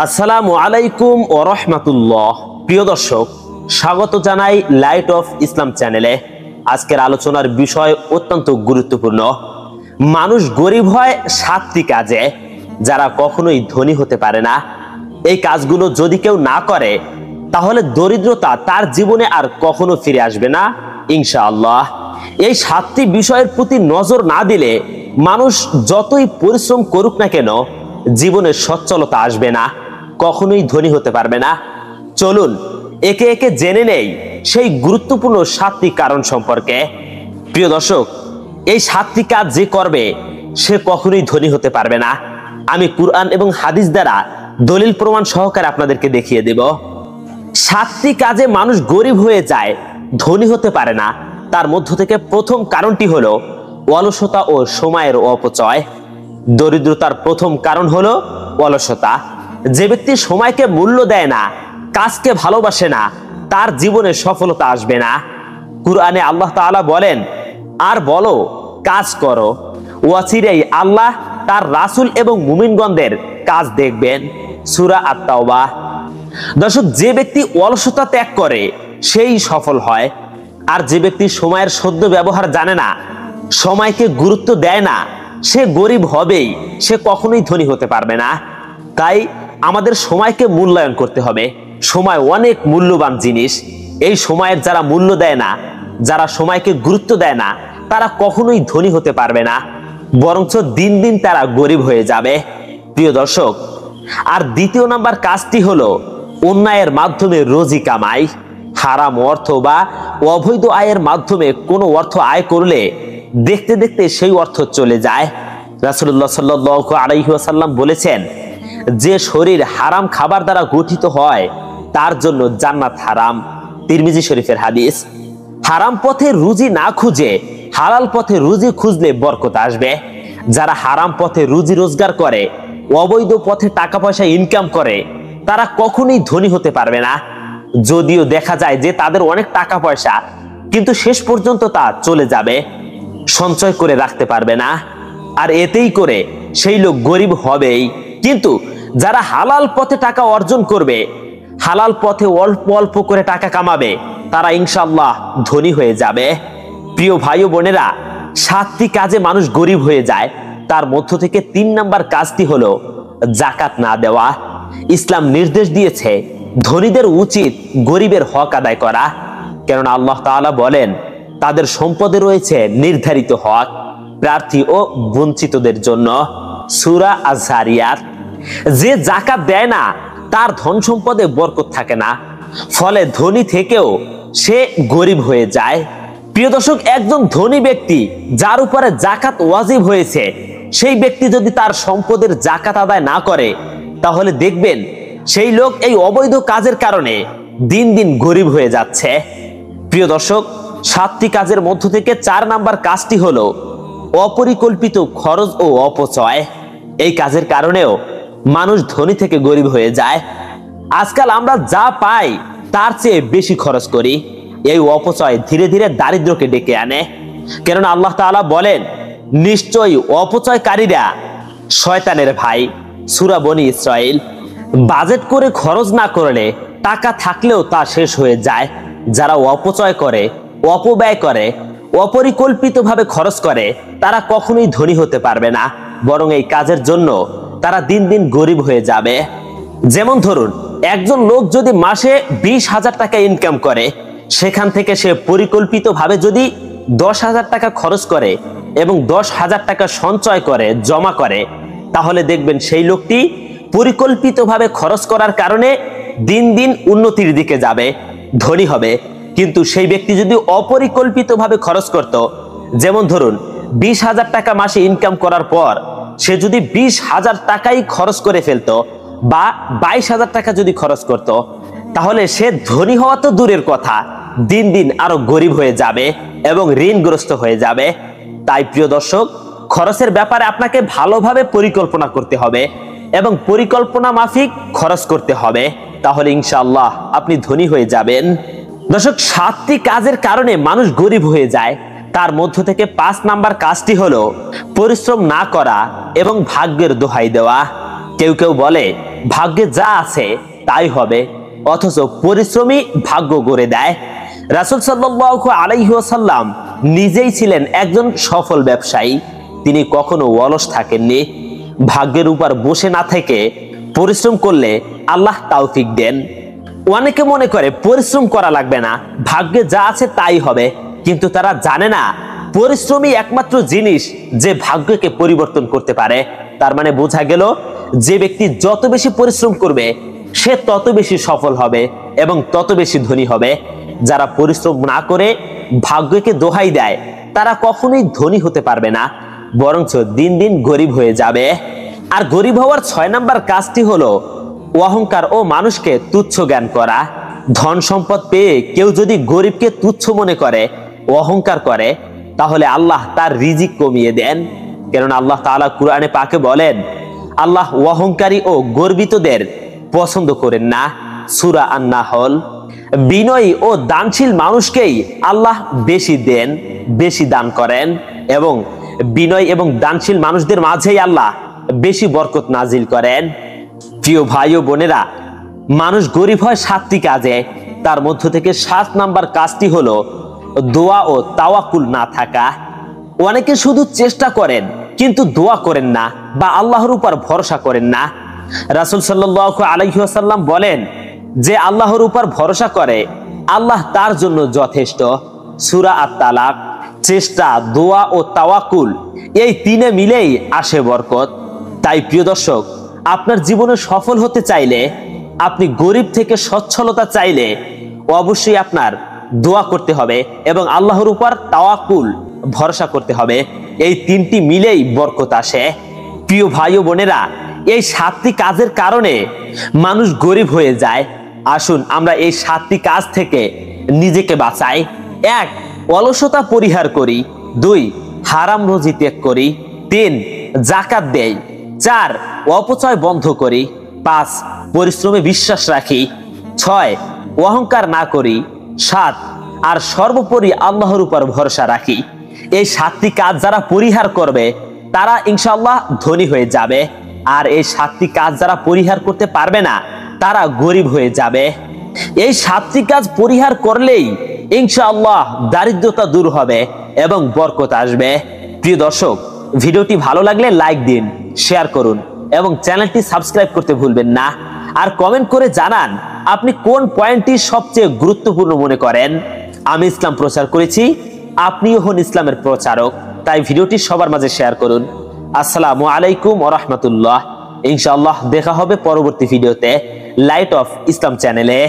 আসসালামু আলাইকুম ওয়া রাহমাতুল্লাহ। প্রিয় দর্শক, স্বাগত জানাই লাইট অফ ইসলাম চ্যানেলে। আজকের আলোচনার বিষয় অত্যন্ত গুরুত্বপূর্ণ। মানুষ গরিব হয় 7টি কাজে, যারা কখনোই ধনী হতে পারে না। এই কাজগুলো যদি কেউ না করে, তাহলে দরিদ্রতা তার জীবনে আর কখনো ফিরে আসবে না ইনশাআল্লাহ। এই 7টি বিষয়ের প্রতি নজর না দিলে মানুষ যতই পরিশ্রম করুক না কেন, জীবনে সচ্ছলতা আসবে না, কখনোই ধনী হতে পারবে না। চলুন একে একে জেনে নেই সেই গুরুত্বপূর্ণ 7টি কারণ সম্পর্কে। প্রিয় দর্শক, এই 7টি কাজ যে করবে সে কখনোই ধনী হতে পারবে না। আমি কুরআন এবং হাদিস দ্বারা দলিল প্রমাণ সহকারে আপনাদেরকে দেখিয়ে দেব। 7টি কাজে মানুষ গরিব হয়ে যায়, ধনী হতে পারে না। তার মধ্য থেকে প্রথম কারণটি হলো অলসতা ও সময়ের অপচয়। দরিদ্রতার প্রথম কারণ হলো অলসতা। যে ব্যক্তি সময়কে মূল্য দেয় না, কাজকে ভালোবাসে না, তার জীবনে সফলতা আসবে না। কুরআনে আল্লাহ তাআলা বলেন, আর বলো কাজ করো, ওয়াচিরেই আল্লাহ তার রাসূল এবং মুমিনগণদের কাজ দেখবেন। সূরা আত-তাওবা। দর্শক, যে ব্যক্তি অলসতা ত্যাগ করে সেই সফল হয়। আর যে ব্যক্তি সময়ের সদ্য ব্যবহার জানে না, সময়কে গুরুত্ব দেয় না, সে গরিব হবেই, সে কখনোই ধনী হতে পারবে না। তাই আমাদের সময়কে মূল্যায়ন করতে হবে। সময় অনেক মূল্যবান জিনিস। এই সময়ের যারা মূল্য দেয় না, যারা সময়কে গুরুত্ব দেয় না, তারা কখনোই ধনী হতে পারবে না, বরঞ্চ দিন দিন তারা গরিব হয়ে যাবে। প্রিয় দর্শক, আর দ্বিতীয় নাম্বার কাজটি হলো অন্যায়ের মাধ্যমে রুজি কামাই। হারাম অর্থ বা অবৈধ আয়ের মাধ্যমে কোনো অর্থ আয় করলে দেখতে দেখতে সেই অর্থ চলে যায়। রাসূলুল্লাহ সাল্লাল্লাহু আলাইহি ওয়াসাল্লাম বলেছেন, যে শরীর হারাম খাবার দ্বারা গঠিত হয় তার জন্য জান্নাত হারাম। তিরমিজি শরীফের হাদিস। হারাম পথে রুজি না খুঁজে হালাল পথে রুজি খুঁজলে বরকত আসবে। যারা হারাম পথে রুজি রোজগার করে, অবৈধ পথে টাকা পয়সা ইনকাম করে, তারা কখনোই ধনী হতে পারবে না। যদিও দেখা যায় যে তাদের অনেক টাকা পয়সা, কিন্তু শেষ পর্যন্ত তা চলে যাবে, সঞ্চয় করে রাখতে পারবে না। আর এতেই করে সেই লোক গরিব হবেই। কিন্তু যারা হালাল পথে টাকা অর্জন করবে, হালাল পথে অল্প অল্প করে টাকা কামাবে, তারা ইনশাআল্লাহ ধনী হয়ে যাবে। প্রিয় ভাই ও বোনেরা, 7টি কাজে মানুষ গরিব হয়ে যায়। তার মধ্য থেকে 3 নাম্বার কাজটি হলো যাকাত না দেওয়া। ইসলাম নির্দেশ দিয়েছে ধনীদের উচিত গরিবের হক আদায় করা, কেননা আল্লাহ তাআলা বলেন, তাদের সম্পদে রয়েছে নির্ধারিত হক প্রার্থী ও বঞ্চিতদের জন্য। সূরা আয-যারিয়াত। যে যাকাত দেয় না, তার ধন সম্পদে বরকত থাকে না, ফলে ধনী থেকেও সে গরিব হয়ে যায়। প্রিয় দর্শক, একজন ধনী ব্যক্তি যার উপরে যাকাত ওয়াজিব হয়েছে, সেই ব্যক্তি যদি তার সম্পদের যাকাত আদায় না করে, তাহলে দেখবেন সেই লোক এই অবৈধ কাজের কারণে দিন দিন গরিব হয়ে যাচ্ছে। প্রিয় দর্শক, 7টি কাজের মধ্য থেকে 4 নাম্বার কাজটি হলো অপরিকল্পিত খরচ ও অপচয়। এই কাজের কারণেও মানুষ ধনী থেকে গরিব হয়ে যায়। আজকাল আমরা যা পাই তার চেয়ে বেশি খরচ করি। এই অপচয় ধীরে ধীরে দারিদ্র্যকে ডেকে আনে, কেননা আল্লাহ তাআলা বলেন, নিশ্চয়ই অপচয়কারীরা শয়তানের ভাই। সূরা বনী ইসরাইল। বাজেট করে খরচ না করলে টাকা থাকলেও তা শেষ হয়ে যায়। যারা অপচয় করে, অপব্যয় করে, অপরিকল্পিতভাবে খরচ করে, তারা কখনোই ধনী হতে পারবে না, বরং এই কাজের জন্য তারা দিন দিন গরিব হয়ে যাবে। যেমন ধরুন, একজন লোক যদি মাসে 20,000 টাকা ইনকাম করে, সেখান থেকে সে পরিকল্পিতভাবে যদি 10,000 টাকা খরচ করে এবং 10,000 টাকা সঞ্চয় করে, জমা করে, তাহলে দেখবেন সেই লোকটি পরিকল্পিতভাবে খরচ করার কারণে দিন দিন উন্নতির দিকে যাবে, ধনী হবে। কিন্তু সেই ব্যক্তি যদি অপরিকল্পিতভাবে খরচ করত, যেমন ধরুন 20,000 টাকা মাসে ইনকাম করার পর সে যদি 20,000 টাকাই খরচ করে ফেলতো বা 22,000 টাকা যদি খরচ করত, তাহলে সে ধনী হওয়া তো দূরের কথা, দিন দিন আরো গরিব হয়ে যাবে এবং ঋণগ্রস্ত হয়ে যাবে। তাই প্রিয় দর্শক, খরচের ব্যাপারে আপনাকে ভালোভাবে পরিকল্পনা করতে হবে এবং পরিকল্পনা মাফিক খরচ করতে হবে, তাহলে ইনশাআল্লাহ আপনি ধনী হয়ে যাবেন। দর্শক, 7টি কাজের কারণে মানুষ গরিব হয়ে যায়। তার মধ্য থেকে 5 নাম্বার কাজটি হলো পরিশ্রম না করা এবং ভাগ্যের দোহাই দেওয়া। কেউ কেউ বলে ভাগ্যে যা আছে তাই হবে, অথচ পরিশ্রমী ভাগ্য গড়ে দেয়। রাসূল সাল্লাল্লাহু আলাইহি ওয়াসাল্লাম নিজেই ছিলেন একজন সফল ব্যবসায়ী। তিনি কখনো অলস থাকেননি। ভাগ্যের উপর বসে না থেকে পরিশ্রম করলে আল্লাহ তৌফিক দেন। অনেকে মনে করে পরিশ্রম করা লাগবে না, ভাগ্যে যা আছে তাই হবে, কিন্তু তারা জানে না পরিশ্রমই একমাত্র জিনিস যে ভাগ্যকে পরিবর্তন করতে পারে। তার মানে বোঝা গেল, যে ব্যক্তি যত বেশি পরিশ্রম করবে সে তত বেশি সফল হবে এবং তত বেশি ধনী হবে। যারা পরিশ্রম না করে ভাগ্যকে দোহাই দেয় তারা কখনোই ধনী হতে পারবে না, বরঞ্চ দিন দিন গরিব হয়ে যাবে। আর গরিব হওয়ার 6 নাম্বার কাজটি হলো অহংকার ও মানুষকে তুচ্ছ জ্ঞান করা। ধন সম্পদ পেয়ে কেউ যদি গরিবকে তুচ্ছ মনে করে, অহংকার করে, তাহলে আল্লাহ তার রিজিক কমিয়ে দেন। কারণ আল্লাহ তাআলা কুরআনে পাকে বলেন, আল্লাহ অহংকারী ও গর্বিতদের পছন্দ করেন না। সূরা আন-নাহল। বিনয়ী ও দানশীল মানুষকেই আল্লাহ বেশি দেন, বেশি দান করেন, এবং বিনয় এবং দানশীল মানুষদের মাঝেই আল্লাহ বেশি বরকত নাজিল করেন। প্রিয় ভাই ও বোনেরা, মানুষ গরিব হয় 7টি কাজে। তার মধ্য থেকে 7 নাম্বার কাজটি হলো দোয়া ও তাওয়াক্কুল না থাকা। অনেকে শুধু চেষ্টা করেন কিন্তু দোয়া করেন না বা আল্লাহর উপর ভরসা করেন না। রাসূল সাল্লাল্লাহু আলাইহি ওয়াসাল্লাম বলেন, যে আল্লাহর উপর ভরসা করে আল্লাহ তার জন্য যথেষ্ট। সূরা আত-তালাক। চেষ্টা, দোয়া ও তাওয়াক্কুল এই 3 মিলেই আসে বরকত। তাই প্রিয় দর্শক, আপনার জীবনে সফল হতে চাইলে, আপনি গরিব থেকে সচ্ছলতা চাইলে অবশ্যই আপনার দোয়া করতে হবে এবং আল্লাহর উপর তাওয়াক্কুল, ভরসা করতে হবে। এই 3টি মিলেই বরকত আসে। প্রিয় ভাই ও বোনেরা, এই 7টি কাজের কারণে মানুষ গরিব হয়ে যায়। আসুন আমরা এই 7টি কাজ থেকে নিজেকে বাঁচাই। 1. অলসতা পরিহার করি। 2. হারাম রুজি ত্যাগ করি। 3. যাকাত দেই। 4. অপচয় বন্ধ করি। 5. পরিশ্রমে বিশ্বাস রাখি। 6. অহংকার না করি। 7. আর সর্বোপরি আল্লাহর উপর ভরসা রাখি। এই 7টি কাজ যারা পরিহার করবে তারা ইনশাআল্লাহ ধনী হয়ে যাবে। আর এই 7টি কাজ যারা পরিহার করতে পারবে না তারা গরিব হয়ে যাবে। এই 7টি কাজ পরিহার করলেই ইনশাআল্লাহ দারিদ্রতা দূর হবে এবং বরকত আসবে। প্রিয় দর্শক, ভিডিওটি ভালো লাগলে লাইক দিন, শেয়ার করুন এবং চ্যানেলটি সাবস্ক্রাইব করতে ভুলবেন না। আর কমেন্ট করে জানান আপনি কোন পয়েন্টটি সবচেয়ে গুরুত্বপূর্ণ মনে করেন। আমি ইসলাম প্রচার করেছি, আপনিও হন ইসলামের প্রচারক, তাই ভিডিওটি সবার মাঝে শেয়ার করুন। আসসালামু আলাইকুম ওয়া রাহমাতুল্লাহ। ইনশাআল্লাহ দেখা হবে পরবর্তী ভিডিওতে লাইট অফ ইসলাম চ্যানেলে।